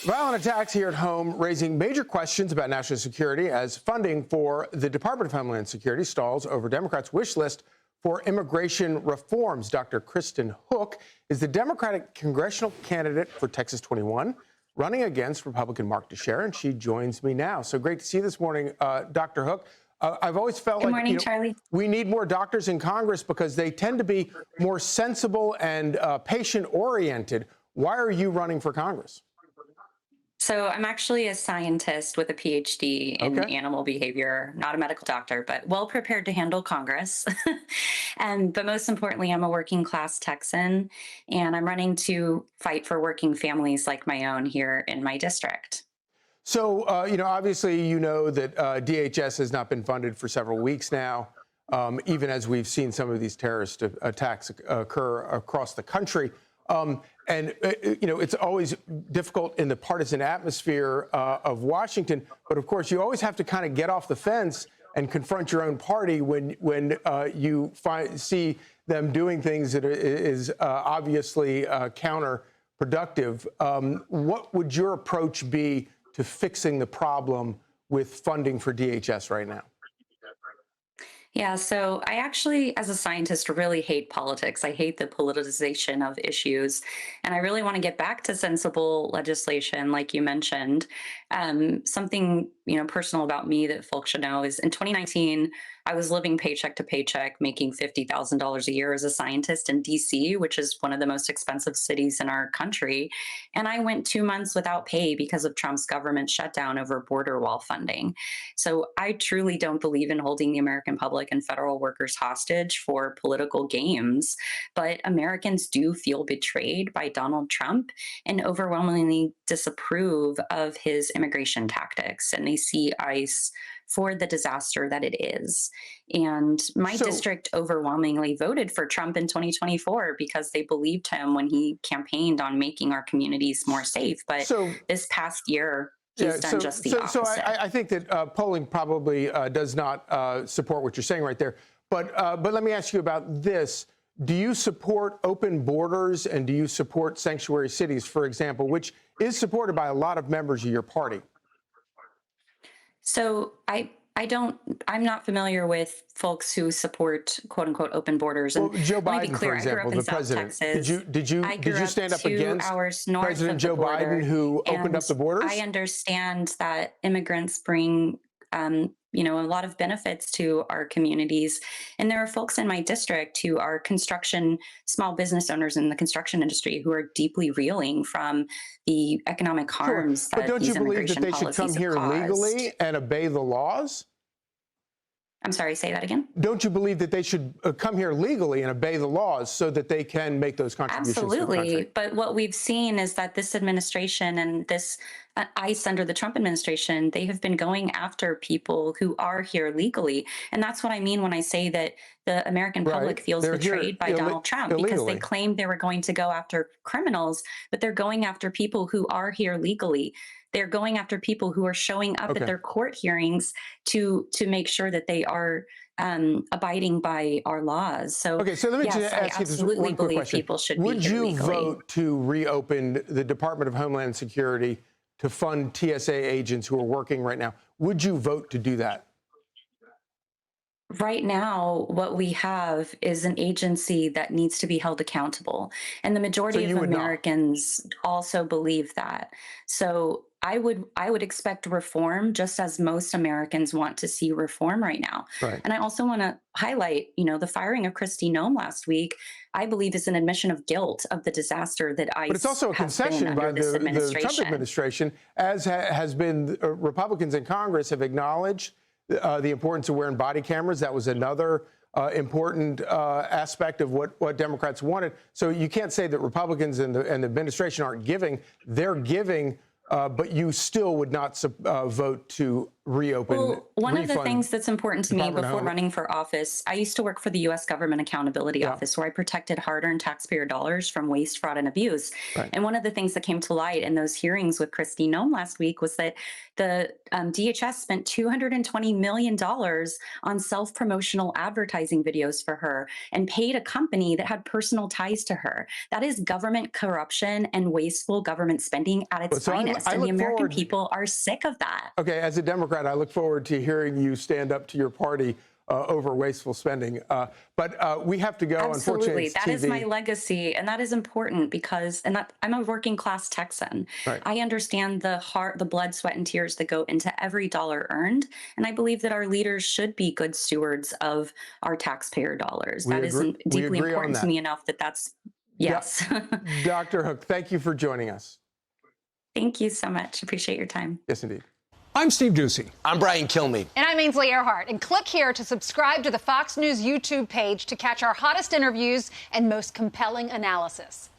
Violent attacks here at home raising major questions about national security as funding for the Department of Homeland Security stalls over Democrats' wish list for immigration reforms. Dr. Kristin Hook is the Democratic congressional candidate for Texas 21, running against Republican Mark DeShera, and she joins me now. So great to see you this morning, Dr. Hook. I've always felt Good morning, Charlie. We need more doctors in Congress because they tend to be more sensible and patient-oriented. Why are you running for Congress? So I'm actually a scientist with a PhD in animal behavior, not a medical doctor, but well prepared to handle Congress. But most importantly, I'm a working class Texan, and I'm running to fight for working families like my own here in my district. So, obviously, that DHS has not been funded for several weeks now, even as we've seen some of these terrorist attacks occur across the country. It's always difficult in the partisan atmosphere of Washington. But of course, you always have to kind of get off the fence and confront your own party when you see them doing things that is obviously counterproductive. What would your approach be to fixing the problem with funding for DHS right now? Yeah, so I actually, as a scientist, really hate politics. I hate the politicization of issues. And I really want to get back to sensible legislation, like you mentioned. Something, personal about me that folks should know is in 2019, I was living paycheck to paycheck, making $50,000 a year as a scientist in DC, which is one of the most expensive cities in our country. And I went 2 months without pay because of Trump's government shutdown over border wall funding. So I truly don't believe in holding the American public and federal workers hostage for political games. But Americans do feel betrayed by Donald Trump and overwhelmingly disapprove of his immigration tactics. And they see ICE for the disaster that it is. And my district overwhelmingly voted for Trump in 2024 because they believed him when he campaigned on making our communities more safe. But this past year, he's done just the opposite. So I think that polling probably does not support what you're saying right there. But let me ask you about this. Do you support open borders and do you support sanctuary cities, for example, which is supported by a lot of members of your party? So I'm not familiar with folks who support quote unquote open borders. Well, Joe Biden, for example, the president. Did you stand up against President Joe Biden who opened up the borders? I understand that immigrants bring a lot of benefits to our communities. And there are folks in my district who are small business owners in the construction industry who are deeply reeling from the economic harms that these immigration policies have caused. But don't you believe that they should come here legally and obey the laws? I'm sorry, say that again? Don't you believe that they should come here legally and obey the laws so that they can make those contributions? Absolutely. But what we've seen is that this administration and this ICE under the Trump administration, they have been going after people who are here legally. And that's what I mean when I say that the American public feels betrayed by Donald Trump because they claimed they were going to go after criminals, but they're going after people who are here legally. They're going after people who are showing up at their court hearings to make sure that they are abiding by our laws. So, let me just ask you this one quick question. People should Would be here you legally. vote to reopen the Department of Homeland Security to fund TSA agents who are working right now? Would you vote to do that? Right now, what we have is an agency that needs to be held accountable. And the majority of Americans also believe that. So I would expect reform, just as most Americans want to see reform right now. And I also want to highlight, the firing of Kristin Hook last week, I believe is an admission of guilt of the disaster that ICE. But it's also a concession by the Trump administration, as has been Republicans in Congress have acknowledged the importance of wearing body cameras. That was another important aspect of what Democrats wanted. So you can't say that Republicans and the administration aren't giving. They're giving, but you still would not vote to reopen. Well, one of the things that's important to me Department of before Home- running for office, I used to work for the U.S. Government Accountability Yeah. Office, where I protected hard-earned taxpayer dollars from waste, fraud, and abuse. Right. And one of the things that came to light in those hearings with Kristin Hook last week was that the DHS spent $220 million on self-promotional advertising videos for her and paid a company that had personal ties to her. That is government corruption and wasteful government spending at its So finest. I And the look American forward- people are sick of that. Okay, as a Democrat, I look forward to hearing you stand up to your party over wasteful spending. But we have to go. Absolutely. Unfortunately, That is my legacy. And that is important because I'm a working class Texan. Right. I understand the blood, sweat, and tears that go into every dollar earned. And I believe that our leaders should be good stewards of our taxpayer dollars. That is deeply important to me enough that's, yes. Dr. Hook, thank you for joining us. Thank you so much. Appreciate your time. Yes, indeed. I'm Steve Ducey. I'm Brian Kilmeade. And I'm Ainsley Earhart. And click here to subscribe to the Fox News YouTube page to catch our hottest interviews and most compelling analysis.